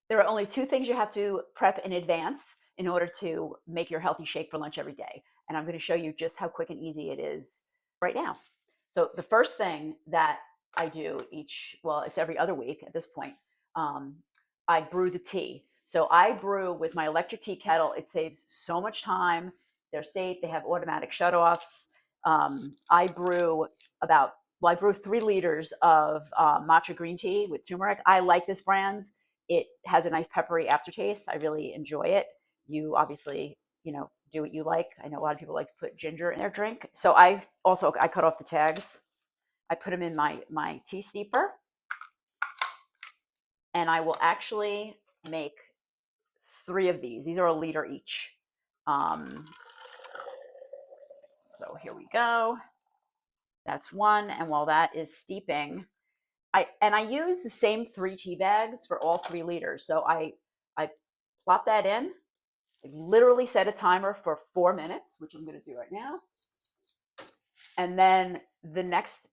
There are only two things you have to prep in advance in order to make your healthy shake for lunch every day. And I'm going to show you just how quick and easy it is right now. So the first thing that I do well, it's every other week at this point. Um, I brew the tea. So I brew with my electric tea kettle. It saves so much time. They're safe. They have automatic shutoffs. I brew about I brew 3 liters of matcha green tea with turmeric. I like this brand. It has a nice peppery aftertaste. I really enjoy it. You obviously, do what you like. I know a lot of people like to put ginger in their drink. So I cut off the tags. I put them in my tea steeper, and I will actually make 3 of these. These are a liter each. Um, so here we go. That's one. And while that is steeping, I use the same 3 tea bags for all 3 liters. So I plop that in. I literally set a timer for 4 minutes, which I'm going to do right now. And then the next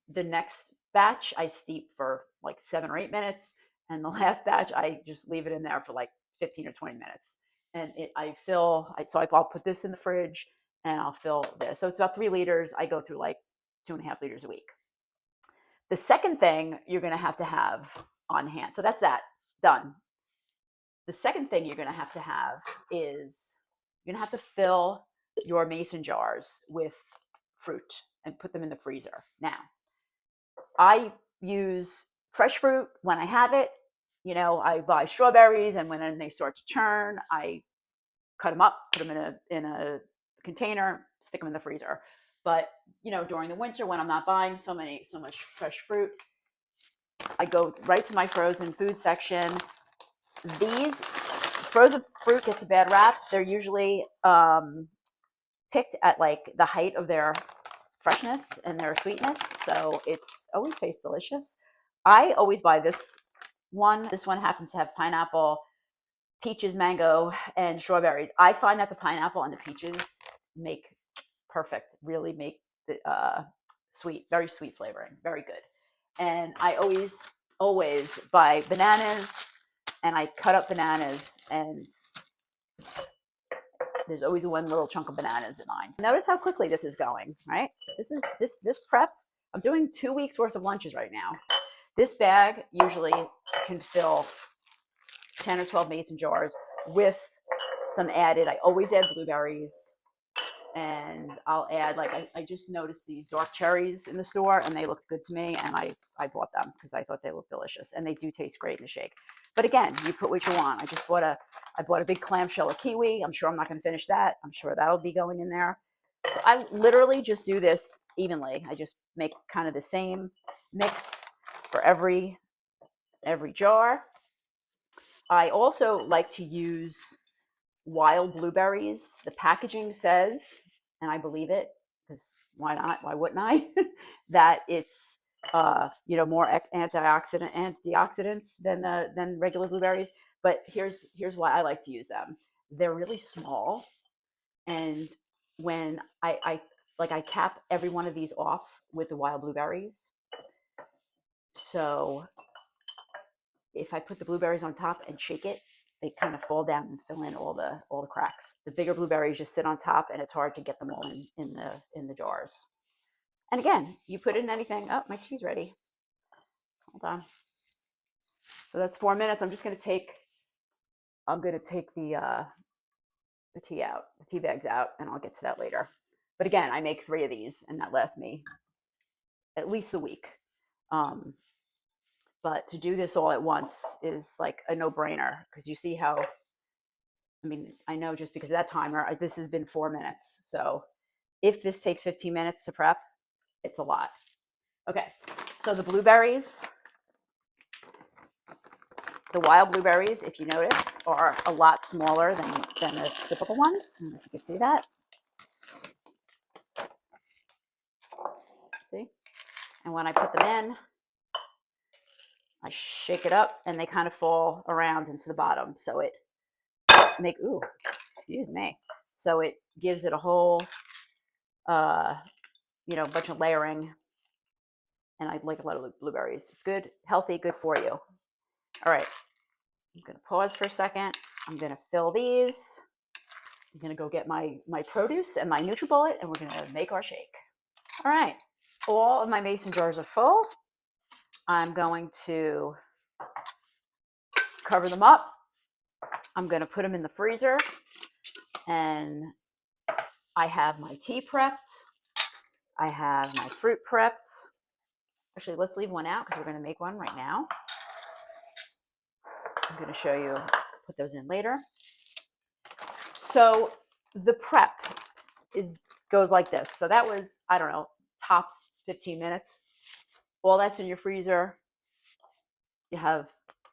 batch I steep for like 7 or 8 minutes, and the last batch I just leave it in there for like 15 or 20 minutes. And I'll put this in the fridge and I'll fill this. So it's about 3 liters. I go through like 2.5 liters a week. The second thing you're going to have on hand. So that's that done. The second thing you're going to have is you're going to have to fill your mason jars with fruit and put them in the freezer. Now, I use fresh fruit when I have it. I buy strawberries, and when they start to turn, I cut them up, put them in a container, stick them in the freezer. But during the winter when I'm not buying so much fresh fruit, I go right to my frozen food section. These frozen fruit gets a bad rap. They're usually picked at like the height of their freshness and their sweetness, so it's always tastes delicious. I always buy this one. This one happens to have pineapple, peaches, mango, and strawberries. I find that the pineapple and the peaches make really make the sweet, very sweet flavoring, very good. And I always buy bananas, and I cut up bananas, and there's always one little chunk of bananas in mine. Notice how quickly this is going, right? This prep. I'm doing 2 weeks worth of lunches right now. This bag usually can fill 10 or 12 mason jars with some added. I always add blueberries, and I'll add I just noticed these dark cherries in the store, and they looked good to me, and I bought them because I thought they looked delicious, and they do taste great in the shake. But again, you put what you want. I bought a big clamshell of kiwi. I'm sure I'm not going to finish that. I'm sure that'll be going in there. So I literally just do this evenly. I just make kind of the same mix for every jar. I also like to use wild blueberries. The packaging says, and I believe it because why not? Why wouldn't I? That it's more antioxidants than regular blueberries. But here's why I like to use them. They're really small, and when I cap every one of these off with the wild blueberries. So if I put the blueberries on top and shake it, they kind of fall down and fill in all the cracks. The bigger blueberries just sit on top, and it's hard to get them all in the jars. And again, you put in anything. Oh, my tea's ready. Hold on. So that's 4 minutes. I'm gonna take the tea out, the tea bags out, and I'll get to that later. But again, I make 3 of these, and that lasts me at least a week. Um, but to do this all at once is like a no-brainer because you see how. I mean, I know just because of that timer, this has been 4 minutes. So if this takes 15 minutes to prep, it's a lot. Okay, so the wild blueberries, if you notice, are a lot smaller than the typical ones. I don't know if you can see that. See? And when I put them in, I shake it up, and they kind of fall around into the bottom. So excuse me. So it gives it a whole, bunch of layering. And I like a lot of blueberries. It's good, healthy, good for you. All right. I'm going to pause for a second. I'm going to fill these. I'm going to go get my produce and my NutriBullet, and we're going to make our shake. All right. All of my mason jars are full. I'm going to cover them up. I'm going to put them in the freezer, and I have my tea prepped. I have my fruit prepped. Actually, let's leave one out because we're going to make one right now. I'm going to show you, put those in later. So the prep goes like this. So that was, I don't know, tops 15 minutes. All that's in your freezer. You have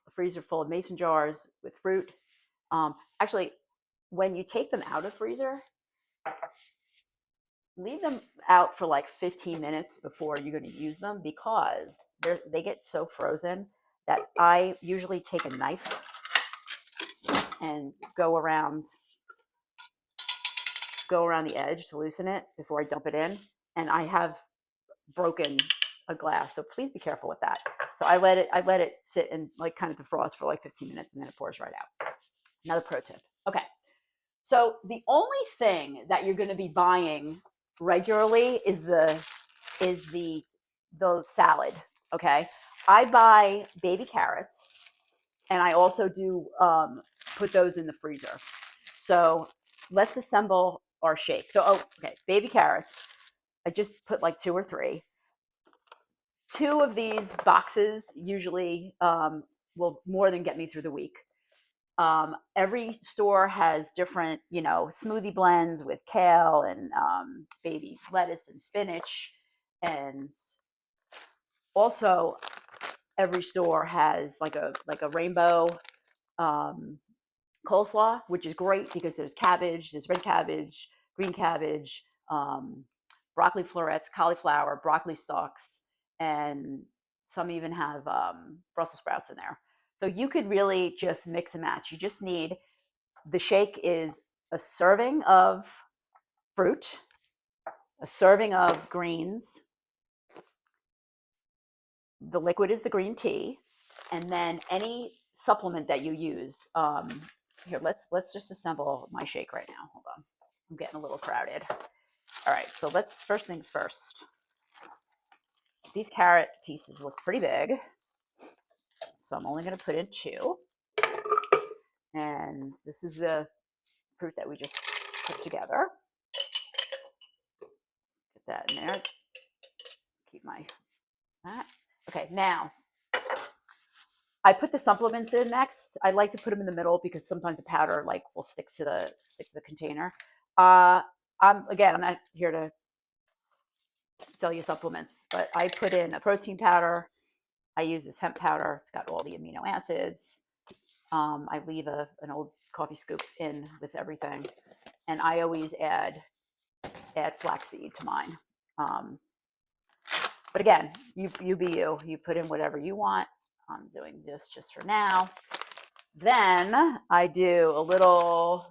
a freezer full of mason jars with fruit. Actually, when you take them out of freezer, leave them out for like 15 minutes before you're going to use them, because they get so frozen that I usually take a knife and go around the edge to loosen it before I dump it in. And I have broken a glass, so please be careful with that. So I let it sit and like kind of defrost for like 15 minutes, and then it pours right out. Another pro tip. Okay, so the only thing that you're going to be buying regularly is the salad. Okay, I buy baby carrots, and I also do put those in the freezer. So let's assemble our shake. So okay, baby carrots. I just put like 2 or 3. 2 of these boxes usually will more than get me through the week. Every store has different, smoothie blends with kale and baby lettuce and spinach. And also, every store has like a rainbow um, coleslaw, which is great because there's cabbage, there's red cabbage, green cabbage, broccoli florets, cauliflower, broccoli stalks, and some even have Brussels sprouts in there. So you could really just mix and match. You just need, the shake is a serving of fruit, a serving of greens. The liquid is the green tea, and then any supplement that you use. Here, let's just assemble my shake right now. Hold on, I'm getting a little crowded. All right, so first things first. These carrot pieces look pretty big, so I'm only going to put in 2. And this is the fruit that we just put together. Get that in there. Keep that. Okay, now I put the supplements in next. I like to put them in the middle because sometimes the powder will stick to the container. I'm not here to sell you supplements, but I put in a protein powder. I use this hemp powder. It's got all the amino acids. I leave an old coffee scoop in with everything, and I always add flaxseed to mine. But again, you be you. You put in whatever you want. I'm doing this just for now. Then I do a little,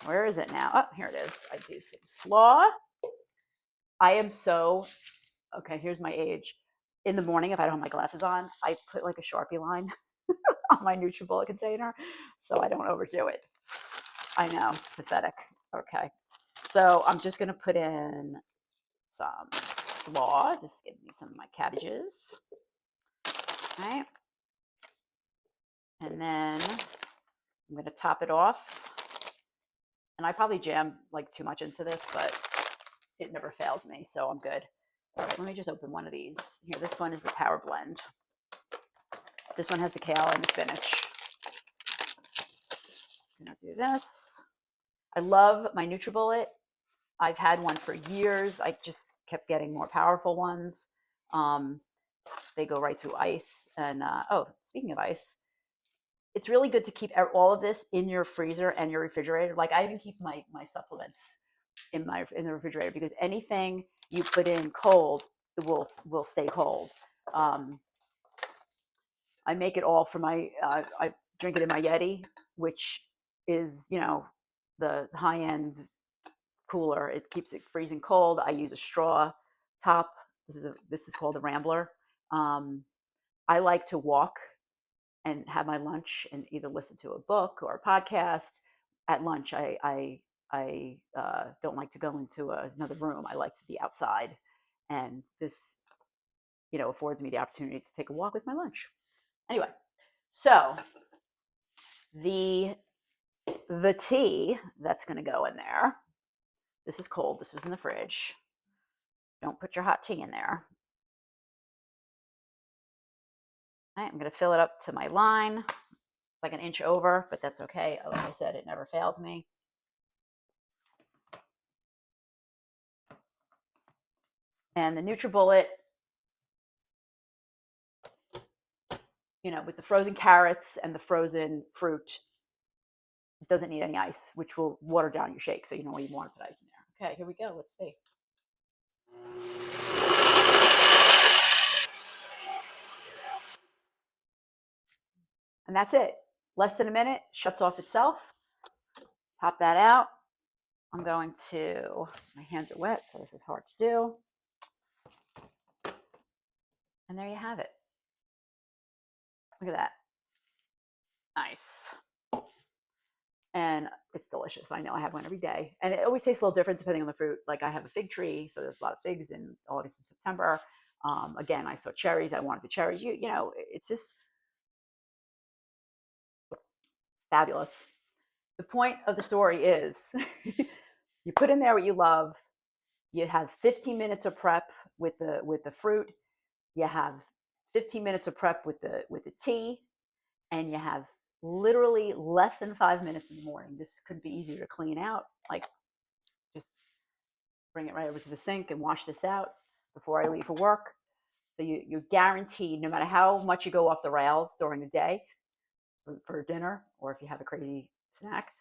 where is it now? Oh, here it is. I do some slaw. I am so, okay, here's my age. In the morning, if I don't have my glasses on, I put like a Sharpie line on my NutriBullet container so I don't overdo it. I know, it's pathetic. Okay, so I'm just going to put in some slaw. Just give me some of my cabbages. Okay. And then I'm going to top it off. And I probably jam like too much into this, but it never fails me, so I'm good. All right, let me just open one of these. Here, this one is the Power Blend. This one has the kale and the spinach. I'm gonna do this. I love my NutriBullet. I've had one for years. I just kept getting more powerful ones. They go right through ice. And oh, speaking of ice, it's really good to keep all of this in your freezer and your refrigerator. Like I even keep my supplements in the refrigerator, because anything you put in cold will stay cold. I make it all for my. I drink it in my Yeti, which is the high end cooler. It keeps it freezing cold. I use a straw top. This is called the Rambler. I like to walk and have my lunch and either listen to a book or a podcast. At lunch, I don't like to go into another room. I like to be outside, and this affords me the opportunity to take a walk with my lunch. Anyway, so the the tea that's going to go in there. This is cold. This was in the fridge. Don't put your hot tea in there. All right, I'm going to fill it up to my line. It's like an inch over, but that's okay. Like I said, it never fails me. And the NutriBullet, with the frozen carrots and the frozen fruit, it doesn't need any ice, which will water down your shake. So you don't even want to put ice in there. Okay, here we go. Let's see. And that's it. Less than a minute, shuts off itself. Pop that out. I'm going to, my hands are wet, so this is hard to do. And there you have it. Look at that. Nice. And it's delicious. I know I have one every day. And it always tastes a little different depending on the fruit. Like I have a fig tree, so there's a lot of figs in August and September. Again, I saw cherries. I wanted the cherries. It's just fabulous. The point of the story is you put in there what you love. You have 15 minutes of prep with the fruit. You have 15 minutes of prep with the tea, and you have literally less than 5 minutes in the morning. This could be easier to clean out. Like just bring it right over to the sink and wash this out before I leave for work. So you're guaranteed, no matter how much you go off the rails during the day for dinner, or if you have a crazy snack,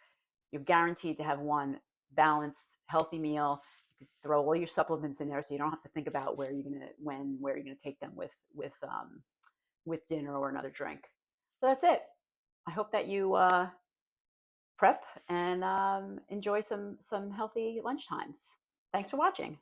you're guaranteed to have one balanced, healthy meal. You could throw all your supplements in there, so you don't have to think about where you're gonna take them with dinner or another drink. So that's it. I hope that you prep and enjoy some healthy lunch times. Thanks for watching.